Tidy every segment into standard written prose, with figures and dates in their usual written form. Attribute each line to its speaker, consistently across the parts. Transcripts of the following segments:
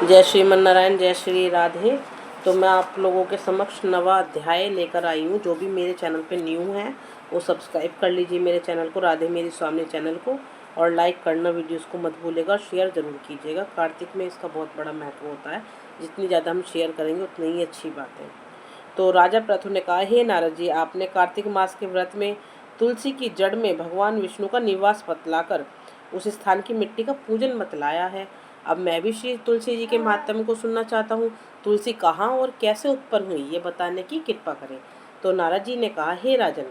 Speaker 1: जय श्रीमन नारायण, जय श्री राधे। तो मैं आप लोगों के समक्ष नवा अध्याय लेकर आई हूँ। जो भी मेरे चैनल पे न्यू है वो सब्सक्राइब कर लीजिए मेरे चैनल को, राधे मेरी स्वामी चैनल को, और लाइक करना वीडियोस को मत भूलिएगा, शेयर ज़रूर कीजिएगा। कार्तिक में इसका बहुत बड़ा महत्व होता है, जितनी ज़्यादा हम शेयर करेंगे उतनी ही अच्छी बात है। तो राजा पृथु ने कहा, हे नारद जी, आपने कार्तिक मास के व्रत में तुलसी की जड़ में भगवान विष्णु का निवास बतलाकर उस स्थान की मिट्टी का पूजन बतलाया है। अब मैं भी श्री तुलसी जी के महात्म्य को सुनना चाहता हूँ। तुलसी कहाँ और कैसे उत्पन्न हुई, ये बताने की कृपा करें। तो नारद जी ने कहा, हे राजन,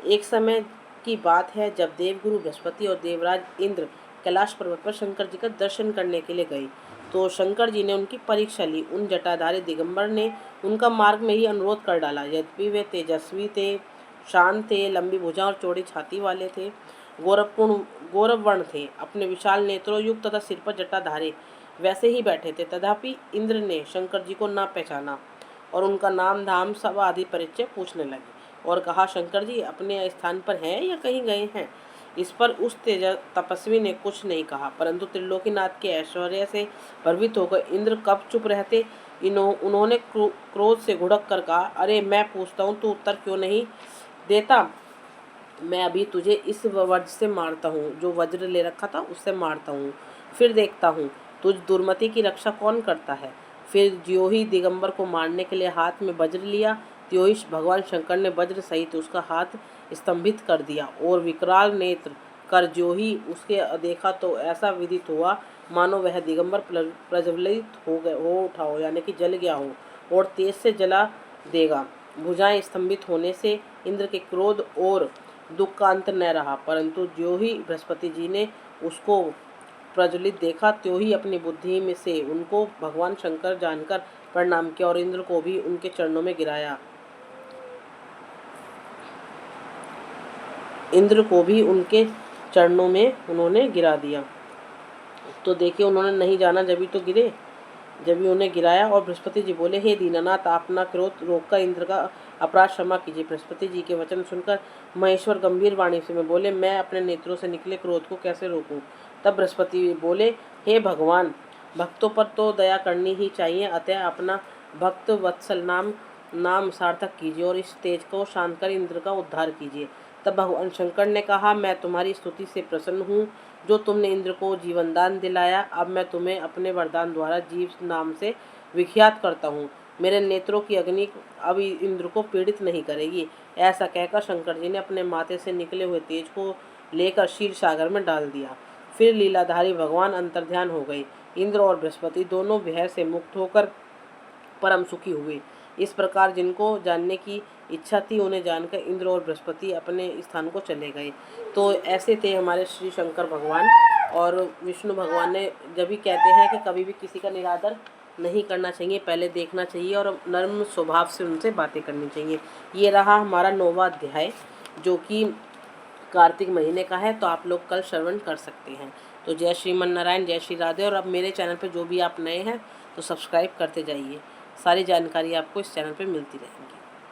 Speaker 1: एक समय की बात है जब देवगुरु बृहस्पति और देवराज इंद्र कैलाश पर्वत पर शंकर जी का दर्शन करने के लिए गए। तो शंकर जी ने उनकी परीक्षा ली। उन जटाधारी दिगंबर ने उनका मार्ग में ही अनुरोध कर डाला। यद्यपि वे तेजस्वी थे, शांत थे, लंबी भुजा और चौड़ी छाती वाले थे, गौरव वर्ण थे, अपने विशाल नेत्रों युक्त तथा सिर पर जटाधारे वैसे ही बैठे थे। तथापि इंद्र ने शंकर जी को ना पहचाना और उनका नाम धाम सब आदि परिचय पूछने लगे और कहा, शंकर जी अपने स्थान पर हैं या कहीं गए हैं। इस पर उस तेज तपस्वी ने कुछ नहीं कहा, परंतु त्रिलोकीनाथ के ऐश्वर्य से भ्रमित होकर इंद्र कब चुप रहते। उन्होंने क्रोध से घुड़क कर कहा, अरे मैं पूछता हूँ, तू उत्तर क्यों नहीं देता। मैं अभी तुझे इस वज्र से मारता हूँ, जो वज्र ले रखा था उससे मारता हूँ, फिर देखता हूँ तुझ दुर्मति की रक्षा कौन करता है। फिर ज्यों ही दिगंबर को मारने के लिए हाथ में वज्र लिया, त्यों ही भगवान शंकर ने वज्र सहित उसका हाथ स्तंभित कर दिया और विकराल नेत्र कर ज्यों ही उसके देखा तो ऐसा विदित हुआ मानो वह दिगंबर प्रज्वलित हो उठा हो, यानी कि जल गया हो और तेज से जला देगा। भुजाएं स्तंभित होने से इंद्र के क्रोध और दुख का अंत न रहा, परंतु ज्यों ही बृहस्पति जी ने उसको प्रज्वलित देखा, त्यों ही अपनी बुद्धि में से उनको भगवान शंकर जानकर प्रणाम किया और इंद्र को भी उनके चरणों में गिराया। इंद्र को भी उनके चरणों में उन्होंने गिरा दिया। तो देखिए, उन्होंने नहीं जाना जब ही तो गिरे, जब भी उन्हें गिराया। और बृहस्पति जी बोले, हे दीनानाथ, आप अपना क्रोध रोककर इंद्र का अपराध क्षमा कीजिए। बृहस्पति जी के वचन सुनकर महेश्वर गंभीर वाणी से में बोले, मैं अपने नेत्रों से निकले क्रोध को कैसे रोकूं। तब बृहस्पति बोले, हे भगवान, भक्तों पर तो दया करनी ही चाहिए, अतः अपना भक्त वत्सल नाम सार्थक कीजिए और इस तेज को शांत कर इंद्र का उद्धार कीजिए। तब भगवान शंकर ने कहा, मैं तुम्हारी स्तुति से प्रसन्न हूँ, जो तुमने इंद्र को जीवन दान दिलाया। अब मैं तुम्हें अपने वरदान द्वारा जीव नाम से विख्यात करता हूँ। मेरे नेत्रों की अग्नि अब इंद्र को पीड़ित नहीं करेगी। ऐसा कहकर शंकर जी ने अपने माथे से निकले हुए तेज को लेकर क्षीर सागर में डाल दिया। फिर लीलाधारी भगवान अंतर्ध्यान हो गए। इंद्र और बृहस्पति दोनों भय से मुक्त होकर परम सुखी हुए। इस प्रकार जिनको जानने की इच्छा थी उन्हें जानकर इंद्र और बृहस्पति अपने स्थान को चले गए। तो ऐसे थे हमारे श्री शंकर भगवान। और विष्णु भगवान ने जब भी कहते हैं कि कभी भी किसी का निरादर नहीं करना चाहिए, पहले देखना चाहिए और नर्म स्वभाव से उनसे बातें करनी चाहिए। ये रहा हमारा 9वां अध्याय, जो कि कार्तिक महीने का है। तो आप लोग कल श्रवण कर सकते हैं। तो जय श्रीमन नारायण, जय श्री राधे। और अब मेरे चैनल पर जो भी आप नए हैं तो सब्सक्राइब करते जाइए, सारी जानकारी आपको इस चैनल पे मिलती रहेंगी।